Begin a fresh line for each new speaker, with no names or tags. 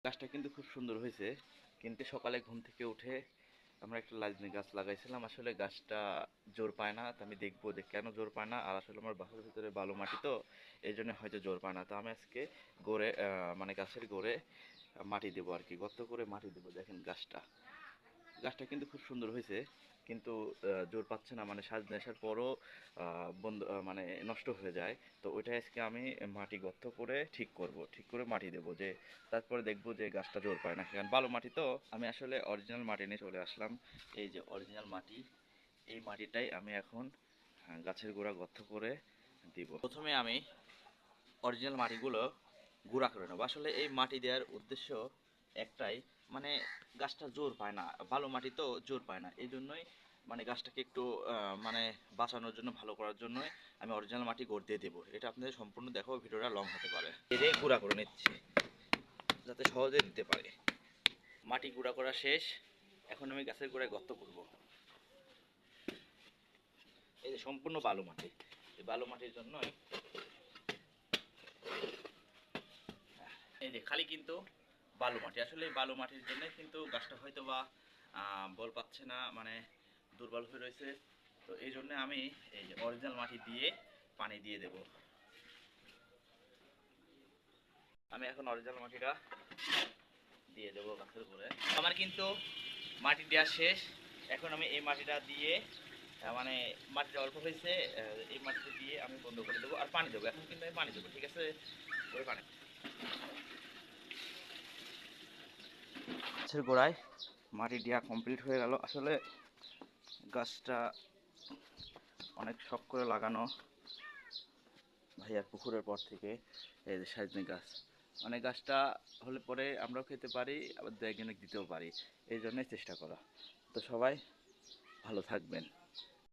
গাছটা কিন্তু খুব সুন্দর হয়েছে, কিন্তু সকালে ঘুম থেকে উঠে আমরা একটা লাজনি গাছ লাগাইছিলাম। আসলে গাছটা জোর পায় না, তো আমি দেখবো যে কেন জোর পায় না। আর আসলে আমার বাসার ভিতরে বালু মাটি, তো এই জন্য হয়তো জোর পায় না। তো আমি আজকে গোড়ে মানে গাছের গোড়ে মাটি দেবো আর কি, গর্ত করে মাটি দেবো। দেখেন গাছটা গাছটা কিন্তু খুব সুন্দর হয়েছে, কিন্তু জোর পাচ্ছে না, মানে সাজ নেশার পরও বন্ধ মানে নষ্ট হয়ে যায়। তো ওইটা আজকে আমি মাটি গর্ত করে ঠিক করব, ঠিক করে মাটি দেবো, যে তারপরে দেখবো যে গাছটা জোর পায় না। কারণ বালু মাটি তো, আমি আসলে অরিজিনাল মাটি নিয়ে চলে আসলাম। এই যে অরিজিনাল মাটি, এই মাটিটাই আমি এখন গাছের গোড়া গর্ত করে দিব। প্রথমে আমি অরিজিনাল মাটিগুলো গুঁড়া করে নেবো। আসলে এই মাটি দেওয়ার উদ্দেশ্য একটাই, মানে গাছটা জোর পায় না, ভালো মাটি তো জোর পায় না, এই জন্যই মানে গাছটাকে একটু মানে বাঁচানোর জন্য, ভালো করার জন্যই আমি অরিজিনাল মাটি গড় দিয়ে দেবো। এটা আপনাদের সম্পূর্ণ দেখো, ভিডিওটা লং হতে পারে। এরে গুঁড়া করে নিচ্ছি যাতে সহজে দিতে পারে। মাটি গুঁড়া করা শেষ, এখন আমি গাছের গোড়ায় গর্ত করব। এই যে সম্পূর্ণ বালু মাটি, এই বালু মাটির জন্যই এই যে খালি কিন্তু বালু মাটি। আসলে এই বালু মাটির জন্য কিন্তু গাছটা হয়তো বা বল পাচ্ছে না, মানে দুর্বল হয়ে রয়েছে। তো এই জন্য আমি এই যে অরিজিনাল মাটি দিয়ে পানি দিয়ে দেব। আমি এখন অরিজিনাল মাটিটা দিয়ে দেবো গাছের উপরে। আমার কিন্তু মাটি দেওয়া শেষ, এখন আমি এই মাটিটা দিয়ে মানে মাটিটা অল্প হয়েছে, এই মাটিটা দিয়ে আমি বন্ধ করে দেবো আর পানি দেবো। এখন কিন্তু আমি পানি দেবো, ঠিক আছে, করে পানি গাছের গোড়ায় মাটি দেওয়া কমপ্লিট হয়ে গেল। আসলে গাছটা অনেক শখ করে লাগানো ভাইয়ার পুকুরের পর থেকে। এই যে সাজনি গাছ, মানে গাছটা হলে পরে আমরাও খেতে পারি, আবার দু একজনকে দিতেও পারি, এই জন্যই চেষ্টা করা। তো সবাই ভালো থাকবেন।